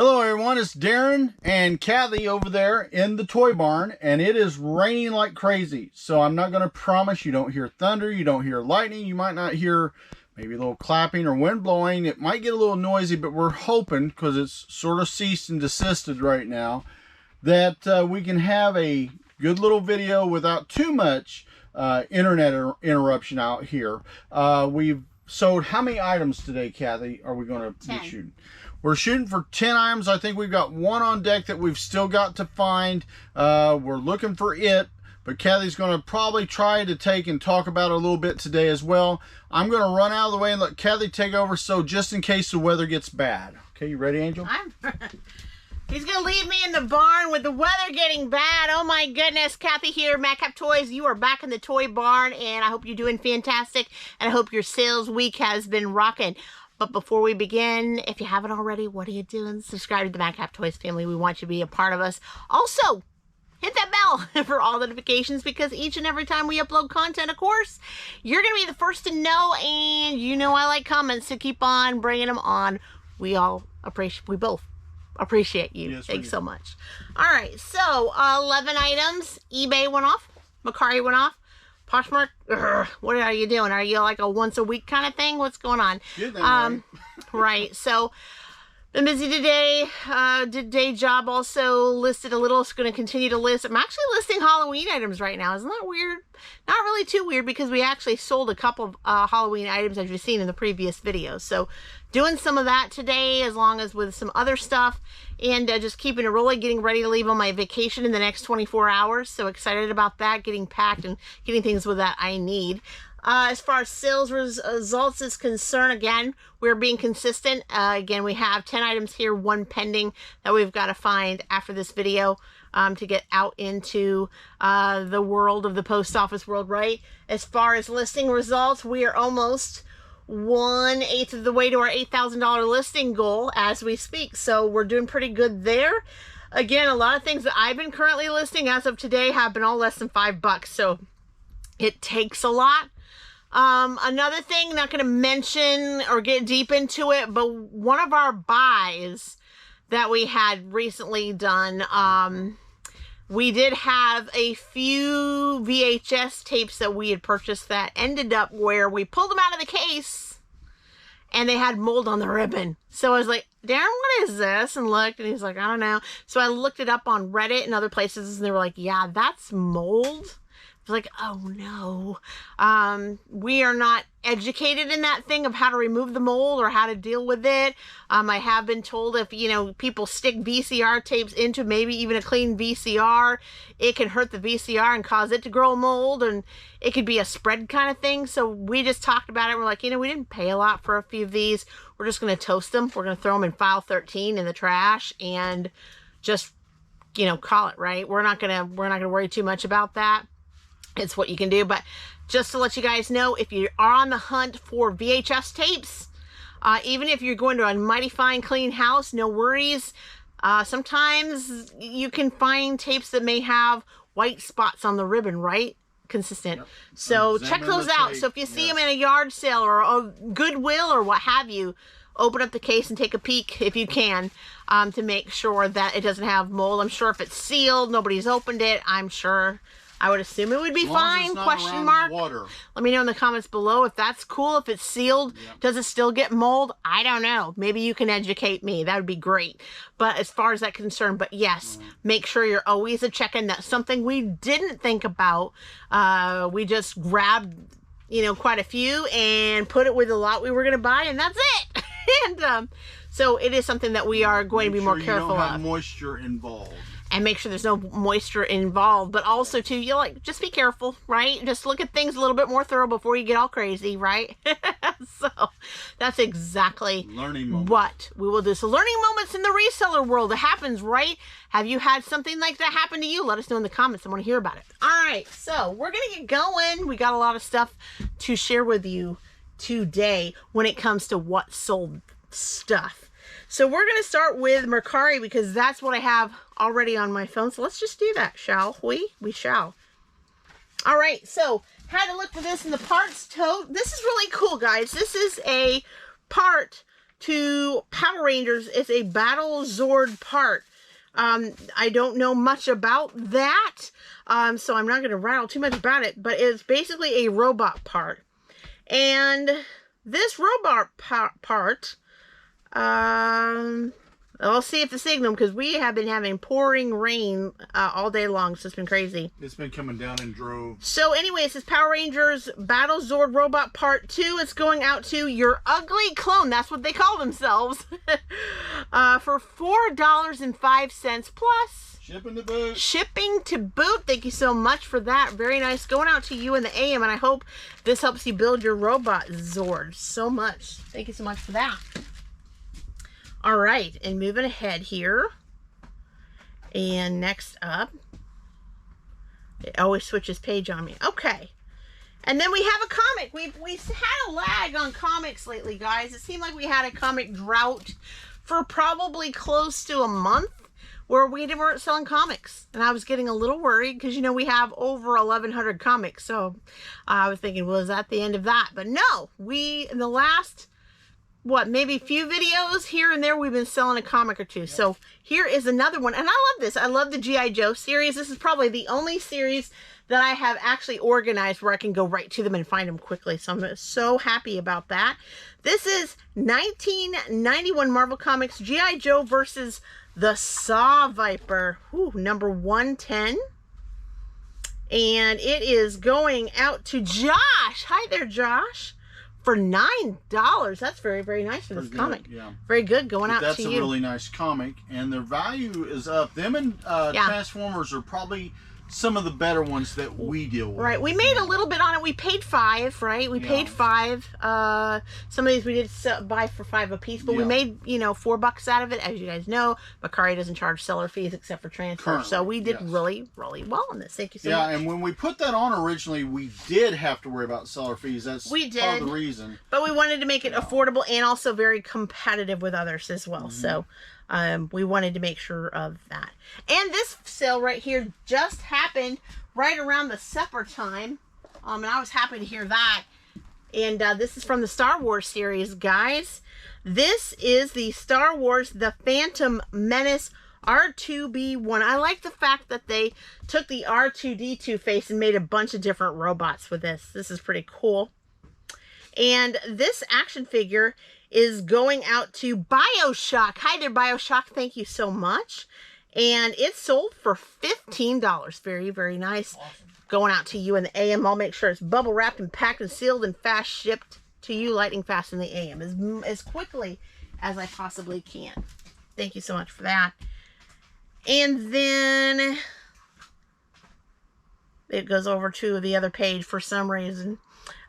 Hello everyone, it's Darren and Kathy over there in the toy barn, and it is raining like crazy. So I'm not going to promise you don't hear thunder, you don't hear lightning, you might not hear maybe a little clapping or wind blowing. It might get a little noisy, but we're hoping, because it's sort of ceased and desisted right now, that we can have a good little video without too much internet interruption out here. We've sold how many items today, Kathy, are we going to be shooting? We're shooting for 10 items. I think we've got one on deck that we've still got to find. We're looking for it, but Kathy's going to probably try to take and talk about it a little bit today as well. I'm going to run out of the way and let Kathy take over, so just in case the weather gets bad. Okay, you ready, Angel? He's going to leave me in the barn with the weather getting bad. Oh my goodness. Kathy here, Madcap Toys. You are back in the toy barn, and I hope you're doing fantastic, and I hope your sales week has been rocking. But before we begin, if you haven't already, what are you doing? Subscribe to the Madcap Toys family. We want you to be a part of us. Also, hit that bell for all notifications, because each and every time we upload content, of course, you're going to be the first to know. And you know I like comments, so keep on bringing them on. We both appreciate you. Yes, thanks so much. All right, so 11 items. eBay went off. Mercari went off. Poshmark, what are you doing? Are you like a once a week kind of thing? What's going on? Right. So been busy today. Did day job. Also listed a little. It's going to continue to list. I'm actually listing Halloween items right now. Isn't that weird? Not really too weird, because we actually sold a couple of Halloween items, as you've seen in the previous videos. So doing some of that today, as long as with some other stuff, and just keeping it rolling, getting ready to leave on my vacation in the next 24 hours. So excited about that, getting packed and getting things with that I need. As far as sales results is concerned, again, we're being consistent. Again, we have 10 items here, one pending that we've got to find after this video to get out into the world of the post office world, right? As far as listing results, we are almost 1/8 of the way to our $8,000 listing goal as we speak. So we're doing pretty good there. Again, a lot of things that I've been currently listing as of today have been all less than $5. So it takes a lot. Another thing, not going to mention or get deep into it, but one of our buys that we had recently done, we did have a few VHS tapes that we had purchased that ended up where we pulled them out of the case and they had mold on the ribbon. So I was like, Darren, what is this? And looked, and he's like, I don't know. So I looked it up on Reddit and other places, and they were like, yeah, that's mold. I was like, oh no. We are not educated in that thing of how to remove the mold or how to deal with it. I have been told if, you know, people stick VCR tapes into maybe even a clean VCR, it can hurt the VCR and cause it to grow mold, and it could be a spread kind of thing. So we just talked about it. We're like, you know, we didn't pay a lot for a few of these. We're just going to toast them. We're going to throw them in file 13 in the trash and just, you know, call it, right? We're not going to worry too much about that. It's what you can do. But just to let you guys know, if you are on the hunt for VHS tapes, even if you're going to a mighty fine clean house, no worries. Sometimes you can find tapes that may have white spots on the ribbon, right? Consistent. Yep. So check those out. So if you see them in a yard sale or a Goodwill or what have you, open up the case and take a peek if you can, to make sure that it doesn't have mold. I'm sure if it's sealed, nobody's opened it, I'm sure, I would assume it would be fine, question mark. Water. Let me know in the comments below if that's cool, if it's sealed. Yep. Does it still get mold? I don't know. Maybe you can educate me. That would be great. But as far as that concerned, but yes, make sure you're always checking. That's something we didn't think about. We just grabbed, you know, quite a few and put it with a lot we were going to buy, and that's it. And so it is something that we are going to be more careful of. Make sure you don't have moisture involved. And make sure there's no moisture involved, but also too, you like, just be careful, right? Just look at things a little bit more thorough before you get all crazy, right? So that's exactly what we will do. So learning moments in the reseller world, it happens, right? Have you had something like that happen to you? Let us know in the comments. I want to hear about it. All right, so we're going to get going. We got a lot of stuff to share with you today when it comes to what sold stuff. So we're going to start with Mercari, because that's what I have already on my phone. So let's just do that, shall we? We shall. All right, so had to look for this in the parts tote. This is really cool, guys. This is a part to Power Rangers. It's a Battle Zord part. I don't know much about that, so I'm not going to rattle too much about it, but it's basically a robot part. And this robot part, I'll see if the signal, because we have been having pouring rain all day long, so it's been crazy. It's been coming down in droves. So anyways, this Power Rangers Battle Zord Robot Part 2. It's going out to your ugly clone. That's what they call themselves. For $4.05 plus shipping to boot. Shipping to boot. Thank you so much for that. Very nice. Going out to you in the AM, and I hope this helps you build your robot Zord so much. Thank you so much for that. All right, and moving ahead here. And next up, it always switches page on me. Okay. And then we have a comic. We had a lag on comics lately, guys. It seemed like we had a comic drought for probably close to a month where we weren't selling comics. And I was getting a little worried because, you know, we have over 1,100 comics. So I was thinking, well, is that the end of that? But no, in the last, maybe few videos here and there, we've been selling a comic or two. Yep. So here is another one. And I love this. I love the G.I. Joe series. This is probably the only series that I have actually organized where I can go right to them and find them quickly. So I'm so happy about that. This is 1991 Marvel Comics G.I. Joe versus the Saw Viper. Ooh, number 110. And it is going out to Josh. Hi there, Josh. For $9. That's very, very nice for this comic. Yeah. Very good. Going out to you. That's a really nice comic, and their value is up. Them and Transformers are probably some of the better ones that we deal with. Right. We made a little bit on it. We paid $5, right? We paid $5. Some of these we did buy for $5 a piece, but we made, you know, $4 out of it. As you guys know, Mercari doesn't charge seller fees except for transfer. Currently, so we did really, really well on this. Thank you so much. Yeah, and when we put that on originally, we did have to worry about seller fees. That's part of the reason. But we wanted to make it affordable and also very competitive with others as well. So we wanted to make sure of that. And this sale right here just happened right around the supper time. And I was happy to hear that. And this is from the Star Wars series, guys. This is the Star Wars The Phantom Menace R2B1. I like the fact that they took the R2D2 face and made a bunch of different robots with this. This is pretty cool. And this action figure is going out to BioShock. Hi there, BioShock. Thank you so much. And it's sold for $15. Very, very nice. Awesome. Going out to you in the AM. I'll make sure it's bubble wrapped and packed and sealed and fast shipped to you lightning fast in the AM as quickly as I possibly can. Thank you so much for that. And then it goes over to the other page for some reason.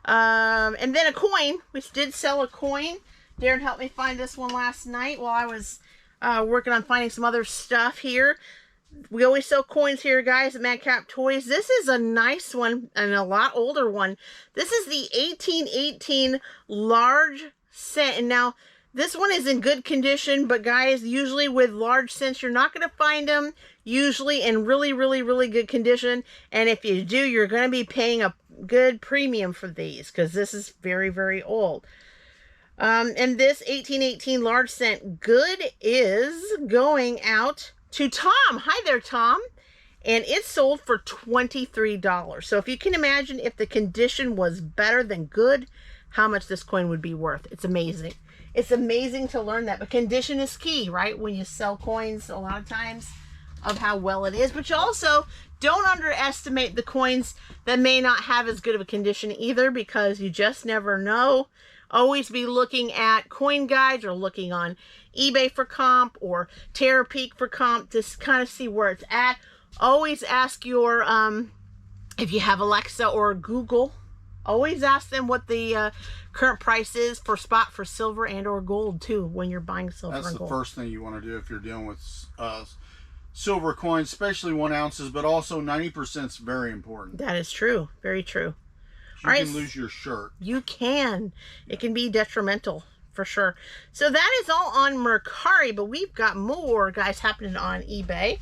And then a coin. We did sell a coin. Daren helped me find this one last night while I was working on finding some other stuff here. We always sell coins here, guys, at Madcap Toys. This is a nice one and a lot older one. This is the 1818 large cent. And now, this one is in good condition, but guys, usually with large cents, you're not going to find them usually in really, really, really good condition. And if you do, you're going to be paying a good premium for these because this is very, very old. And this 1818 large cent good is going out to Tom. Hi there, Tom. And it's sold for $23. So if you can imagine if the condition was better than good, how much this coin would be worth. It's amazing. It's amazing to learn that. But condition is key, right? When you sell coins, a lot of times, of how well it is. But you also don't underestimate the coins that may not have as good of a condition either, because you just never know. Always be looking at coin guides or looking on eBay for comp or Terapeak for comp to kind of see where it's at. Always ask your, if you have Alexa or Google, always ask them what the current price is for spot for silver and or gold too when you're buying silver and gold. That's the first thing you want to do if you're dealing with silver coins, especially 1 ounces, but also 90% is very important. That is true. Very true. You can lose your shirt. You can. It can be detrimental for sure. So that is all on Mercari, but we've got more, guys, happening on eBay.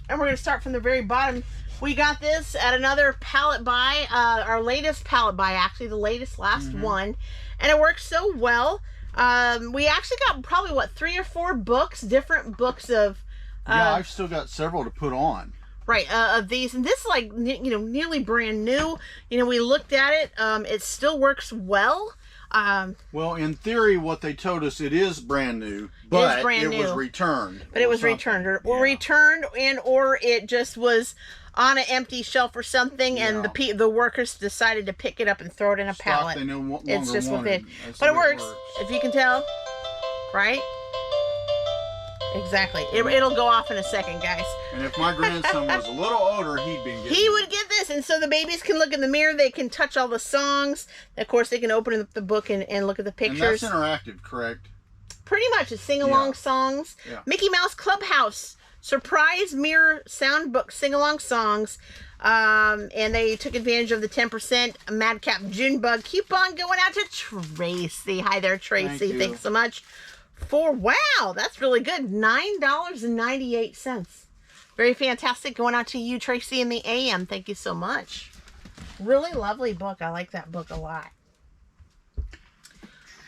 And we're going to start from the very bottom. We got this at another pallet buy, our latest pallet buy, actually, the latest last one. And it works so well. We actually got probably, what, 3 or 4 books, different books of... yeah, I've still got several to put on. Right, of these. And this is like, you know, nearly brand new. You know, we looked at it. It still works well. Well, in theory, what they told us, it is brand new, but it was returned. But it was returned, or returned, or it just was on an empty shelf or something, and the workers decided to pick it up and throw it in a pallet. They no longer it's just wanted. But it works, if you can tell, right? Exactly. It'll go off in a second, guys. And if my grandson was a little older, he'd been getting He would get this, and so the babies can look in the mirror. They can touch all the songs. Of course, they can open up the book and look at the pictures. And that's interactive, correct? Pretty much. It's sing-along songs. Yeah. Mickey Mouse Clubhouse. Surprise mirror sound book sing-along songs. And they took advantage of the 10% Madcap Junebug coupon going out to Tracy. Hi there, Tracy. Thanks so much. Wow, that's really good. $9.98. Very fantastic. Going out to you, Tracy, in the AM. Thank you so much. Really lovely book. I like that book a lot.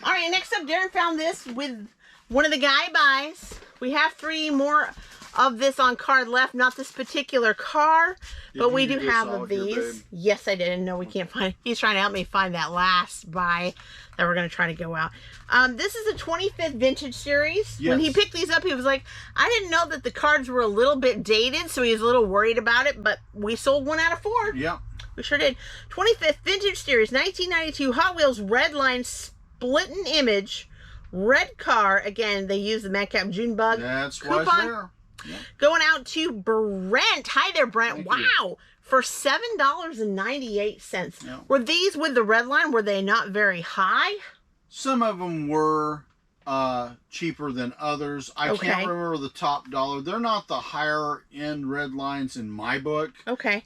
All right, next up, Daren found this with one of the guy buys. We have 3 more of this on card left. Not this particular car, but we do have of these. Yes, I did. And no, we can't find. He's trying to help me find that last buy that we're going to try to go out. This is a 25th vintage series. Yes. When he picked these up, he was like, I didn't know that the cards were a little bit dated, so he was a little worried about it, but we sold 1 out of 4. Yeah. We sure did. 25th vintage series, 1992 Hot Wheels Red Line Split an Image red car. Again, they use the Madcap Junebug coupon. There. Yeah. Going out to Brent. Hi there, Brent. Wow. For $7.98. Yeah. Were these with the red line? Were they not very high? Some of them were cheaper than others. I can't remember the top dollar. They're not the higher end red lines in my book. Okay.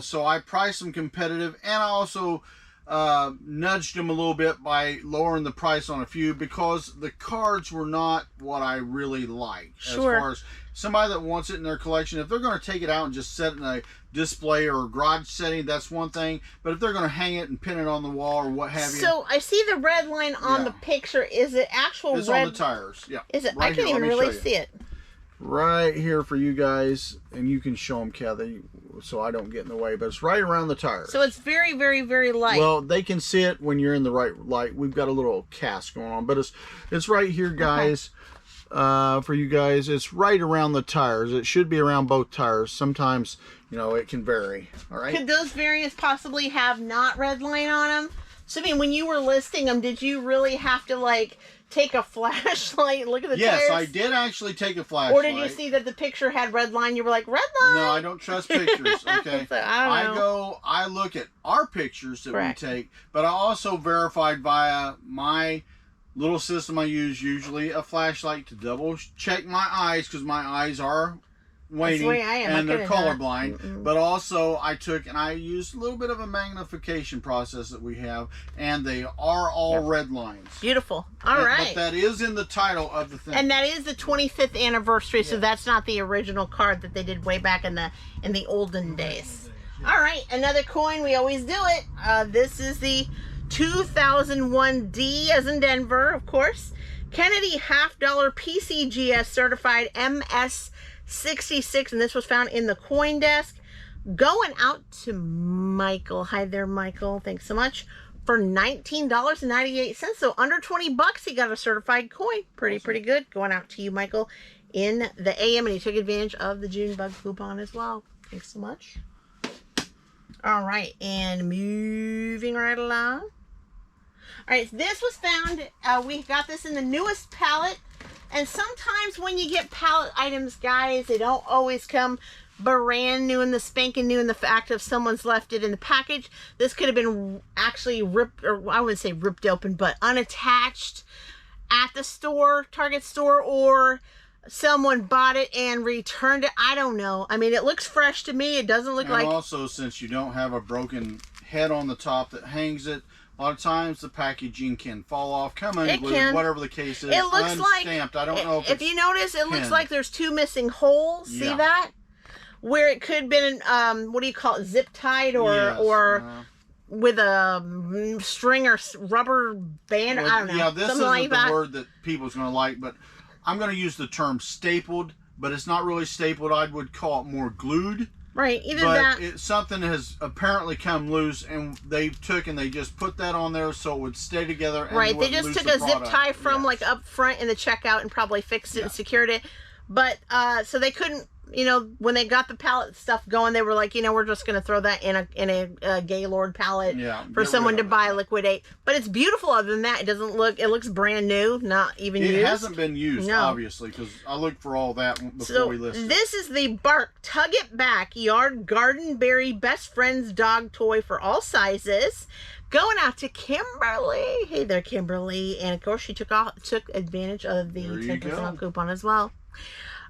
So I priced them competitive, and I also nudged them a little bit by lowering the price on a few because the cards were not what I really liked. Sure. As far as somebody that wants it in their collection, if they're going to take it out and just set it in a display or a garage setting, that's one thing. But if they're going to hang it and pin it on the wall or what have you. So I see the red line on the picture. Is it actual it's red? on the tires. Yeah. Is it? Right I can't even really see it. Right here for you guys, and you can show them, Kathy, so I don't get in the way, but it's right around the tires. So it's very, very, very light. Well, they can see it when you're in the right light. We've got a little cast going on, but it's right here, guys. For you guys, it's right around the tires. It should be around both tires. Sometimes, you know, it can vary. All right. Could those variants possibly have not red line on them? So, I mean, when you were listing them, did you really have to, like, take a flashlight and look at the tires? Yes, I did actually take a flashlight. Or did you see that the picture had red line? You were like, red line? No, I don't trust pictures. Okay. So, I don't know. I look at our pictures that we take, but I also verified via my little system I use, usually a flashlight, to double check my eyes, because my eyes are waning and they're colorblind. But also I used a little bit of a magnification process that we have, and they are all red lines. Beautiful. All right. But that is in the title of the thing. And that is the 25th anniversary, so that's not the original card that they did way back in the olden days. All right, another coin. We always do it. This is the 2001 D as in Denver, of course. Kennedy $50 PCGS certified MS66, and this was found in the coin desk. Going out to Michael. Hi there, Michael. Thanks so much. For $19.98, so under 20 bucks, he got a certified coin. Pretty good. Going out to you, Michael, in the AM, and he took advantage of the Junebug coupon as well. Thanks so much. All right, and moving right along. All right, this was found, we got this in the newest pallet, and sometimes when you get pallet items, guys, they don't always come brand new and the spanking new in the fact of someone's left it in the package. This could have been actually ripped, or I wouldn't say ripped open, but unattached at the store, Target store, or someone bought it and returned it. I don't know. I mean, it looks fresh to me. It doesn't look like... And also, since you don't have a broken head on the top that hangs it, a lot of times the packaging can fall off, come unglued, whatever the case is. It looks unstamped. I don't know if you notice, it looks like there's 2 missing holes. See that? Where it could have been, what do you call it, zip tied or with a string or rubber band. Well, I don't know. Yeah, this something isn't like the that. word that people's going to like, but I'm going to use the term stapled, but it's not really stapled. I would call it more glued. Right, either But that. something has apparently come loose, and they just put that on there so it would stay together. And Right, they just took a zip tie from like up front in the checkout and probably fixed it and secured it. But so they couldn't, you know, when they got the pallet stuff going, they were like, you know, we're just going to throw that in a Gaylord pallet for someone to buy, liquidate. But it's beautiful. Other than that, it doesn't look. It looks brand new, not even used. It hasn't been used, obviously, because I looked for all that before we listed. This is the Bark Tug It Back Yard Garden Berry Best Friends Dog Toy for all sizes. Going out to Kimberly. Hey there, Kimberly. And of course, she took advantage of the 10% off coupon as well.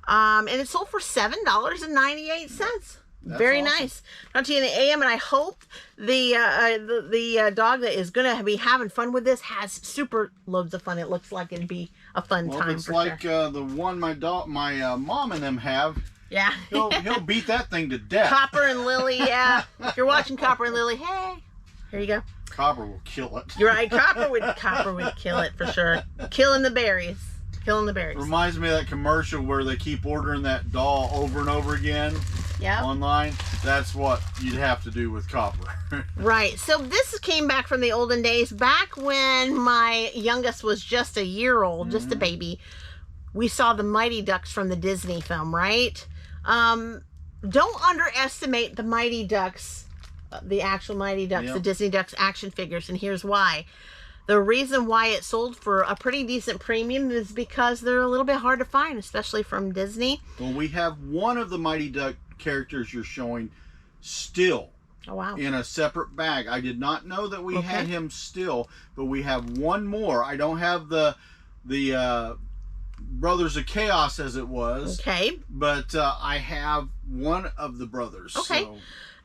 And it sold for $7.98. Very awesome. Nice. Not to you in the AM, and I hope the dog that is going to be having fun with this has super loads of fun. It looks like it'd be a fun time. It's like the one my mom and them have. Yeah. he'll beat that thing to death. Copper and Lily, yeah. If you're watching Copper and Lily, hey, here you go. Copper will kill it. You're right. Copper would kill it for sure. Killing the berries. Reminds me of that commercial where they keep ordering that doll over and over again online. That's what you'd have to do with Copper. Right. So this came back from the olden days, back when my youngest was just a year old, just a baby. We saw the Mighty Ducks from the Disney film, right? Don't underestimate the Mighty Ducks, the actual Mighty Ducks, the Disney Ducks action figures, and here's why. The reason why it sold for a pretty decent premium is because they're a little bit hard to find, especially from Disney. Well, we have one of the Mighty Duck characters you're showing still in a separate bag. I did not know that we had him still, but we have one more. I don't have the Brothers of Chaos as it was. Okay. But I have one of the brothers. Okay. So.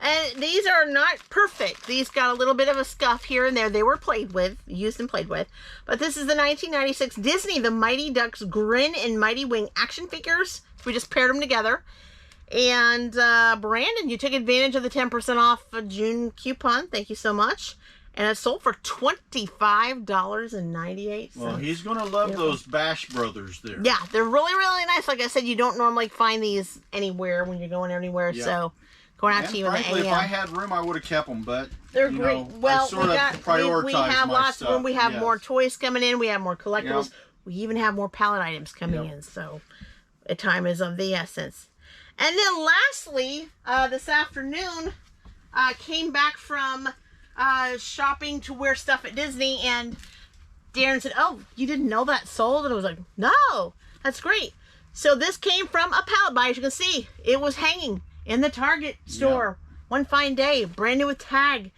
And these are not perfect. These got a little bit of a scuff here and there. They were used and played with. But this is the 1996 Disney The Mighty Ducks Grin and Mighty Wing action figures. We just paired them together. And Brandon, you took advantage of the 10% off June coupon. Thank you so much. And it sold for $25.98. Well, he's going to love those Bash Brothers there. Yeah, they're really, really nice. Like I said, you don't normally find these anywhere when you're going anywhere. Yeah. So... Going out to you frankly, in the if I had room, I would have kept them, but they're great. Well, we have lots of room. We have more toys coming in. We have more collectibles. Yep. We even have more pallet items coming in. So, time is of the essence. And then lastly, this afternoon, came back from shopping to wear stuff at Disney, and Daren said, "Oh, you didn't know that sold?" And I was like, "No, that's great." So this came from a pallet buy. As you can see, it was hanging in the Target store one fine day, brand new with tag,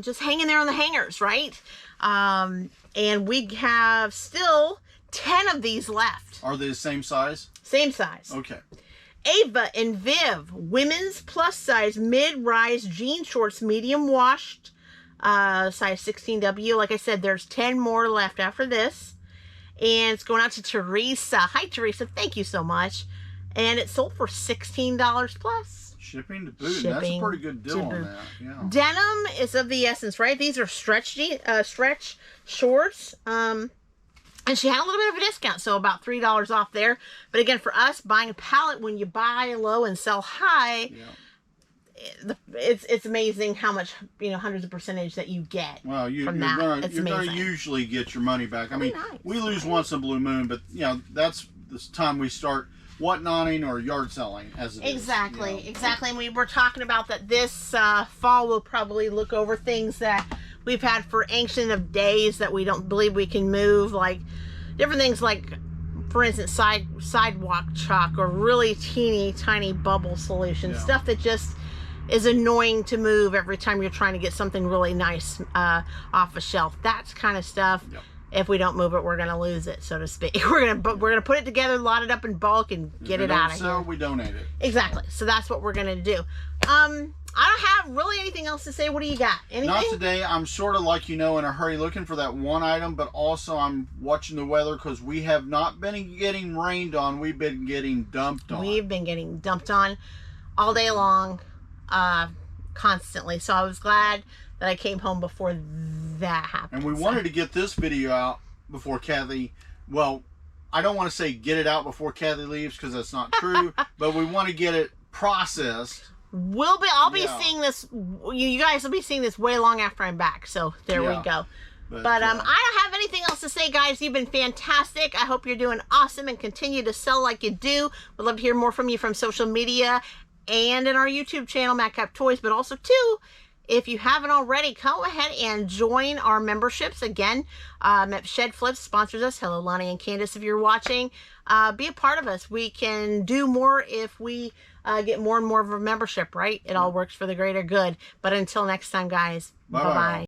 just hanging there on the hangers, right? And we have still 10 of these left. Are they the same size? Same size. Okay. Ava and Viv, women's plus size mid-rise jean shorts, medium washed, size 16W. Like I said, there's 10 more left after this. And it's going out to Teresa. Hi, Teresa. Thank you so much. And it sold for $16 plus. Shipping to boot. That's a pretty good deal on that. Yeah. Denim is of the essence, right? These are stretch shorts. And she had a little bit of a discount, so about $3 off there. But again, for us, buying a pallet, when you buy low and sell high, it's amazing how much, hundreds of percentage that you get. Well, you're going to usually get your money back. I mean, we lose once in a blue moon, but that's this time we start whatnotting or yard selling as it exactly is, exactly. And we were talking about that this fall we'll probably look over things that we've had for ancient of days that we don't believe we can move, like different things, like for instance sidewalk chalk or really teeny tiny bubble solution, stuff that just is annoying to move every time you're trying to get something really nice off a shelf. That's kind of stuff. If we don't move it, we're gonna lose it, so to speak. We're gonna put it together, lot it up in bulk, and get it out of here. We donate it. Exactly. So that's what we're gonna do. I don't have really anything else to say. What do you got? Anything? Not today. I'm sort of like in a hurry, looking for that one item, but also I'm watching the weather because we have not been getting rained on. We've been getting dumped on. We've been getting dumped on all day long. constantly. So I was glad that I came home before that happened. And we wanted to get this video out before Kathy, well, I don't want to say get it out before Kathy leaves because that's not true, but we want to get it processed. I'll be seeing this, you guys will be seeing this way long after I'm back. So there we go. But I don't have anything else to say, guys. You've been fantastic. I hope you're doing awesome and continue to sell like you do. We'd love to hear more from you from social media and in our YouTube channel, Madcap Toys. But also, too, if you haven't already, go ahead and join our memberships. Again, Shed Flips sponsors us. Hello, Lonnie and Candace, if you're watching. Be a part of us. We can do more if we get more and more of a membership, right? It all works for the greater good. But until next time, guys, bye-bye.